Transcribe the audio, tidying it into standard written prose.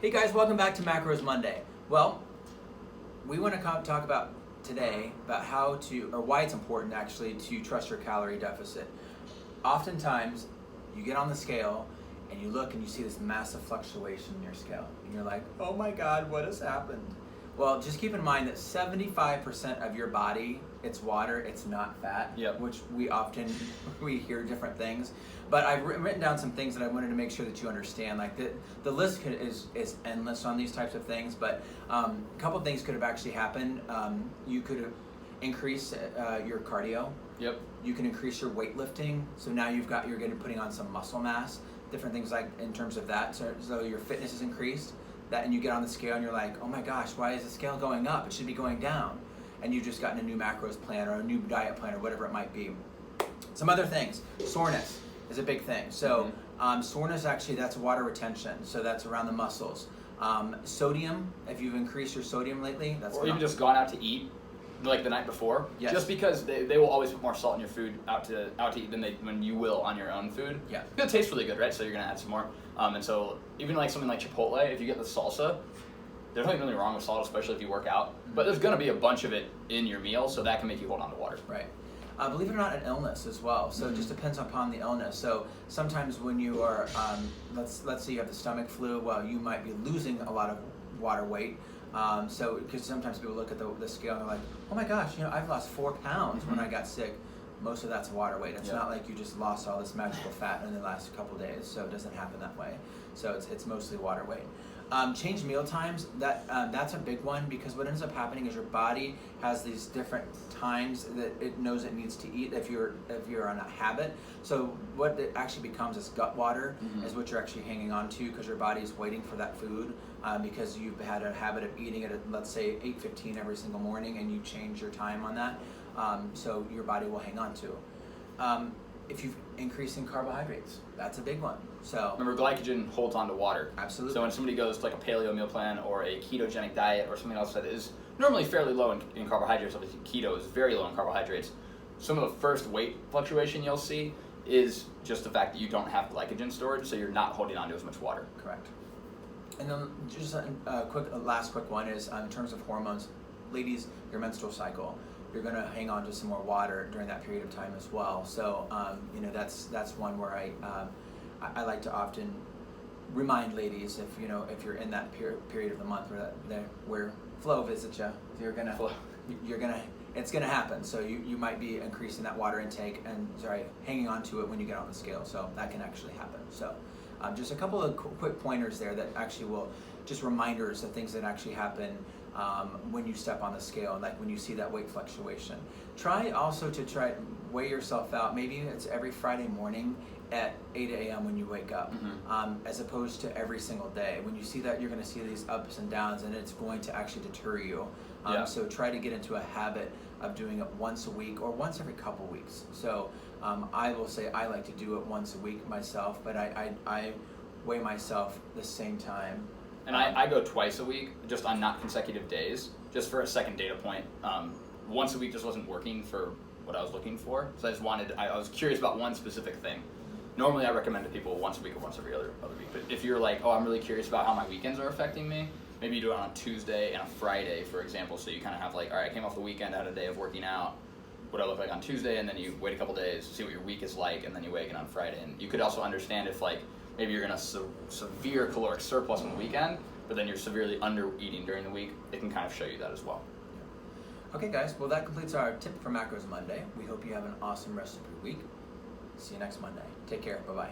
Hey guys, welcome back to Macros Monday. Well, we want to talk about today about how to, or why it's important actually to trust your calorie deficit. Oftentimes, you get on the scale and you look and you see this massive fluctuation in your scale, and you're like, oh my God, what has happened? Well, just keep in mind that 75% of your body, it's water, it's not fat, Yep. which we hear different things. But I've written down some things that I wanted to make sure that you understand. Like the list is endless on these types of things, but a couple of things could have actually happened. You could have increased your cardio. Yep. You can increase your weightlifting, so now you're putting on some muscle mass, different things like in terms of that. So your fitness is increased. That, and you get on the scale and you're like, oh my gosh, why is the scale going up? It should be going down. And you've just gotten a new macros plan or a new diet plan or whatever it might be. Some other things, soreness is a big thing. So soreness, actually, that's water retention. So that's around the muscles. Sodium, if you've increased your sodium lately, that's or even just gone out to eat like the night before. Yes. Just because they will always put more salt in your food out to eat than you will on your own food. Yeah. It tastes really good, right? So you're gonna add some more. And so even like something like Chipotle, if you get the salsa, there's nothing really wrong with salt, especially if you work out. But there's gonna be a bunch of it in your meal, so that can make you hold on to water. Right. Believe it or not, an illness as well. So it just depends upon the illness. So sometimes when you are, let's say you have the stomach flu, well, you might be losing a lot of water weight. So because sometimes people look at the scale and they're like, oh my gosh, I've lost 4 pounds when I got sick. Most of that's water weight. It's not like you just lost all this magical fat in the last couple of days. So it doesn't happen that way. So it's mostly water weight. Change meal times, that's a big one, because what ends up happening is your body has these different times that it knows it needs to eat if you're on a habit. So what it actually becomes is gut water is what you're actually hanging on to, because your body's waiting for that food because you've had a habit of eating it at, let's say, 8:15 every single morning, and you change your time on that. So your body will hang on to. If you've increased in carbohydrates, that's a big one. So remember, glycogen holds on to water. Absolutely. So when somebody goes to like a paleo meal plan or a ketogenic diet or something else that is normally fairly low in carbohydrates, obviously keto is very low in carbohydrates, some of the first weight fluctuation you'll see is just the fact that you don't have glycogen storage, so you're not holding on to as much water. Correct. And then just a last quick one is in terms of hormones, ladies, your menstrual cycle, you're going to hang on to some more water during that period of time as well. So that's one where I like to often remind ladies, if you're in that period of the month where flow visits you, it's gonna happen. So you might be increasing that water intake and hanging on to it when you get on the scale. So that can actually happen. So just a couple of quick pointers there that actually will just reminders of things that actually happen when you step on the scale, and like when you see that weight fluctuation. Try also to weigh yourself out. Maybe it's every Friday morning at 8 a.m. when you wake up, as opposed to every single day. When you see that, you're going to see these ups and downs, and it's going to actually deter you. So try to get into a habit of doing it once a week or once every couple weeks. So I will say I like to do it once a week myself, but I weigh myself the same time. And I go twice a week, just on not consecutive days, just for a second data point. Once a week just wasn't working for what I was looking for, so I was curious about one specific thing. Normally I recommend to people once a week or once every other week, but if you're like, oh, I'm really curious about how my weekends are affecting me, maybe you do it on a Tuesday and a Friday, for example, so you kind of have like, all right, I came off the weekend, I had a day of working out, what do I look like on Tuesday, and then you wait a couple days, see what your week is like, and then you weigh again on Friday. And you could also understand if like, maybe you're in a severe caloric surplus on the weekend, but then you're severely under eating during the week, it can kind of show you that as well. Okay guys, well that completes our tip for Macros Monday. We hope you have an awesome rest of your week. See you next Monday. Take care, bye-bye.